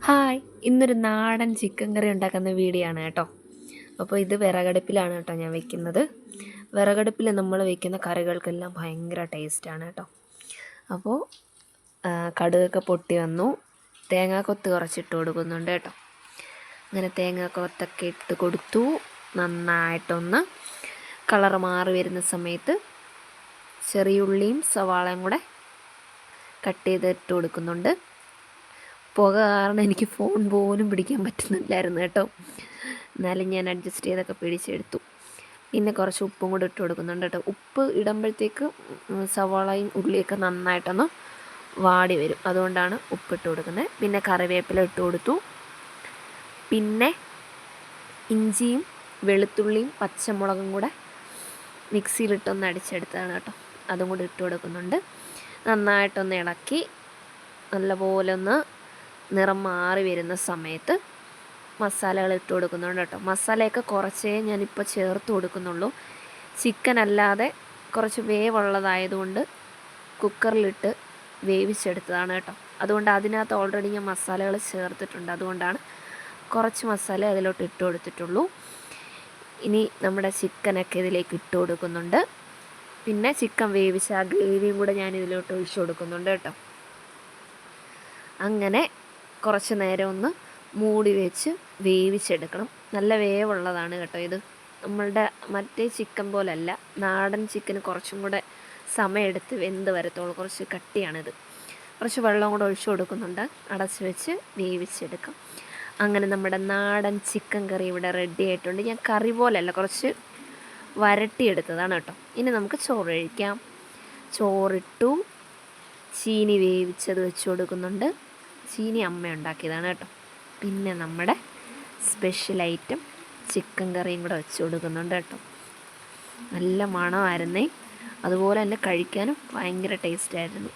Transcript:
Hi, ഇന്നൊരു നാടൻ chicken കറി ഉണ്ടാക്കുന്ന വീഡിയോ ആണ് കേട്ടോ. അപ്പോൾ ഇത് വിറകടുപ്പിലാണ് കേട്ടോ ഞാൻ വെക്കുന്നത്. വിറകടുപ്പിൽ നമ്മൾ വെക്കുന്ന കറികൾക്കെല്ലാം ഭയങ്കര ടേസ്റ്റാണ് കേട്ടോ. അപ്പോൾ കടുകൊക്കെ പൊട്ടി വന്നു, തേങ്ങാക്കൊത്ത് കുറച്ചിട്ട് കൊടുക്കുന്നുണ്ട് കേട്ടോ. അങ്ങനെ തേങ്ങാക്കൊത്തൊക്കെ ഇട്ട് കൊടുത്തു. നന്നായിട്ടൊന്ന് കളറ് മാറി വരുന്ന സമയത്ത് ചെറിയുള്ളിയും സവാളയും കൂടെ കട്ട് ചെയ്തിട്ട് കൊടുക്കുന്നുണ്ട്. പുക കാരണം എനിക്ക് ഫോൺ പോലും പിടിക്കാൻ പറ്റുന്നില്ലായിരുന്നു കേട്ടോ. എന്നാലും ഞാൻ അഡ്ജസ്റ്റ് ചെയ്തൊക്കെ പിടിച്ചെടുത്തു. പിന്നെ കുറച്ച് ഉപ്പും കൂടെ ഇട്ട് കൊടുക്കുന്നുണ്ട് കേട്ടോ. ഉപ്പ് ഇടുമ്പോഴത്തേക്ക് സവാളയും ഉള്ളിയൊക്കെ നന്നായിട്ടൊന്ന് വാടി വരും, അതുകൊണ്ടാണ് ഉപ്പിട്ട് കൊടുക്കുന്നത്. പിന്നെ കറിവേപ്പില ഇട്ട് കൊടുത്തു. പിന്നെ ഇഞ്ചിയും വെളുത്തുള്ളിയും പച്ചമുളകും കൂടെ മിക്സിയിലിട്ടൊന്ന് അടിച്ചെടുത്തതാണ് കേട്ടോ. അതും കൂടി ഇട്ട് കൊടുക്കുന്നുണ്ട്. നന്നായിട്ടൊന്ന് ഇളക്കി നല്ലപോലെ ഒന്ന് നിറം മാറി വരുന്ന സമയത്ത് മസാലകൾ ഇട്ട് കൊടുക്കുന്നുണ്ട് കേട്ടോ. മസാലയൊക്കെ കുറച്ചേ ഞാനിപ്പോൾ ചേർത്ത് കൊടുക്കുന്നുള്ളൂ. ചിക്കൻ അല്ലാതെ കുറച്ച് വേവുള്ളതായതുകൊണ്ട് കുക്കറിലിട്ട് വേവിച്ചെടുത്തതാണ് കേട്ടോ. അതുകൊണ്ട് അതിനകത്ത് ഓൾറെഡി ഞാൻ മസാലകൾ ചേർത്തിട്ടുണ്ട്. അതുകൊണ്ടാണ് കുറച്ച് മസാല അതിലോട്ട് ഇട്ട് കൊടുത്തിട്ടുള്ളൂ. ഇനി നമ്മുടെ ചിക്കനൊക്കെ ഇതിലേക്ക് ഇട്ട് കൊടുക്കുന്നുണ്ട്. പിന്നെ ചിക്കൻ വേവിച്ച ആ ഗ്രേവിയും കൂടെ ഞാൻ ഇതിലോട്ട് ഒഴിച്ചു കൊടുക്കുന്നുണ്ട് കേട്ടോ. അങ്ങനെ കുറച്ച് നേരം ഒന്ന് മൂടി വെച്ച് വേവിച്ചെടുക്കണം. നല്ല വേവുള്ളതാണ് കേട്ടോ ഇത്. നമ്മളുടെ മറ്റേ ചിക്കൻ പോലല്ല, നാടൻ ചിക്കന് കുറച്ചും കൂടെ സമയമെടുത്ത് വെന്ത് വരത്തുള്ളൂ. കുറച്ച് കട്ടിയാണിത്. കുറച്ച് വെള്ളം കൂടെ ഒഴിച്ചു കൊടുക്കുന്നുണ്ട്. അടച്ച് വെച്ച് വേവിച്ചെടുക്കാം. അങ്ങനെ നമ്മുടെ നാടൻ ചിക്കൻ കറി ഇവിടെ റെഡി ആയിട്ടുണ്ട്. ഞാൻ കറി പോലല്ല, കുറച്ച് വരട്ടിയെടുത്തതാണ് കേട്ടോ. ഇനി നമുക്ക് ചോറ് കഴിക്കാം. ചോറിട്ടു. ചീനി വേവിച്ചത് വെച്ച് കൊടുക്കുന്നുണ്ട്. ചീനി അമ്മ ഉണ്ടാക്കിയതാണ് കേട്ടോ. പിന്നെ നമ്മുടെ സ്പെഷ്യൽ ഐറ്റം ചിക്കൻ കറിയും കൂടെ വെച്ച് കൊടുക്കുന്നുണ്ട് കേട്ടോ. നല്ല മണമായിരുന്നേ. അതുപോലെ തന്നെ കഴിക്കാനും ഭയങ്കര ടേസ്റ്റായിരുന്നു.